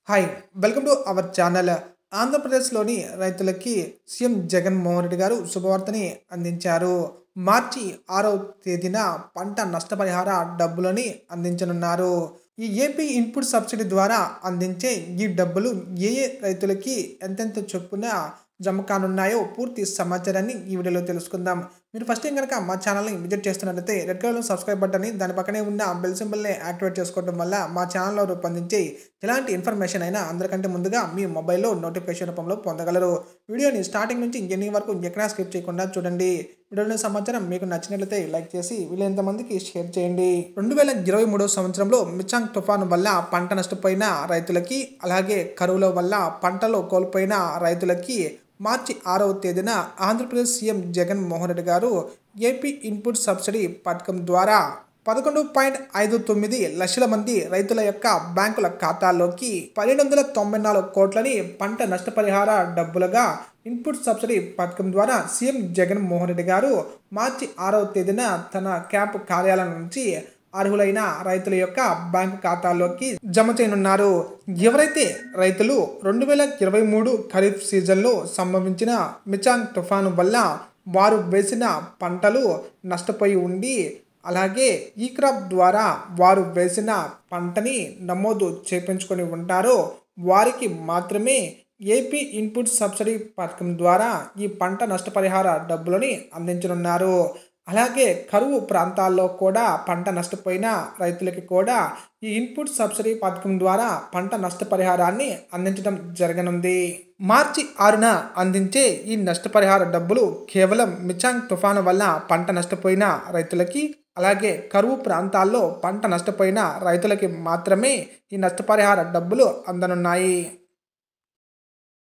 Hi welcome to our channel. ఆంధ్రప్రదేశ్లోని రైతులకి CM Jaganmohan Reddy గారు శుభవార్తని అందించారు. మార్చి 6వ తేదీన పంట నష్టపరిహార డబ్బులని అందించనున్నారు. ఈ ఏపీ ఇన్పుట్ సబ్సిడీ ద్వారా అందించే ఈ డబ్బులు ఏ రైతులకి ఎంతెంత చొప్పున జమ కానున్నాయో పూర్తి సమాచారాన్ని ఈ వీడియోలో తెలుసుకుందాం. మీరు ఫస్ట్ టైం కనుక మా ఛానల్ని విజిట్ చేస్తున్నట్లయితే రెడ్ కలర్లో సబ్స్క్రైబ్ బటన్ని, దాని పక్కనే ఉన్న బెల్ సింబల్ని యాక్టివేట్ చేసుకోవడం వల్ల మా ఛానల్లో రూపొందించే ఎలాంటి ఇన్ఫర్మేషన్ అయినా అందరికంటే ముందుగా మీ మొబైల్లో నోటిఫికేషన్ రూపంలో పొందగలరు. వీడియోని స్టార్టింగ్ నుంచి ఎండింగ్ వరకు ఎక్కడా స్కిప్ చేయకుండా చూడండి. వీడియోలోని సమాచారం మీకు నచ్చినట్లయితే లైక్ చేసి వీలైనంత మందికి షేర్ చేయండి. 2023 సంవత్సరంలో మిచాంగ్ తుఫాను వల్ల పంట నష్టపోయిన రైతులకి, అలాగే కరువుల వల్ల పంటలో కోల్పోయిన రైతులకి మార్చి 6వ తేదీన ఆంధ్రప్రదేశ్ సీఎం జగన్మోహన్ రెడ్డి గారు ఏపీ ఇన్పుట్ సబ్సిడీ పథకం ద్వారా 11.59 లక్షల మంది రైతుల యొక్క బ్యాంకుల ఖాతాల్లోకి 1294 కోట్లని పంట నష్టపరిహార డబ్బులుగా ఇన్పుట్ సబ్సిడీ పథకం ద్వారా సీఎం జగన్మోహన్ రెడ్డి గారు మార్చి 6వ తేదీన తన క్యాంపు కార్యాలయం నుంచి అర్హులైన రైతుల యొక్క బ్యాంకు ఖాతాల్లోకి జమ చేయనున్నారు. ఎవరైతే రైతులు 2023 ఖరీఫ్ సీజన్లో సంభవించిన మిచాంగ్ తుఫాను వల్ల వారు వేసిన పంటలు నష్టపోయి ఉండి, అలాగే ఈ క్రాప్ ద్వారా వారు వేసిన పంటని నమోదు చేయించుకొని ఉంటారో వారికి మాత్రమే ఏపీ ఇన్పుట్ సబ్సిడీ పథకం ద్వారా ఈ పంట నష్టపరిహార డబ్బులని అందించనున్నారు. అలాగే కరువు ప్రాంతాల్లో కూడా పంట నష్టపోయిన రైతులకి కూడా ఈ ఇన్పుట్ సబ్సిడీ పథకం ద్వారా పంట నష్టపరిహారాన్ని అందించడం జరగనుంది. మార్చి 6న అందించే ఈ నష్టపరిహార డబ్బులు కేవలం మిచాంగ్ తుఫాను వల్ల పంట నష్టపోయిన రైతులకి, అలాగే కరువు ప్రాంతాల్లో పంట నష్టపోయిన రైతులకి మాత్రమే ఈ నష్టపరిహార డబ్బులు అందనున్నాయి.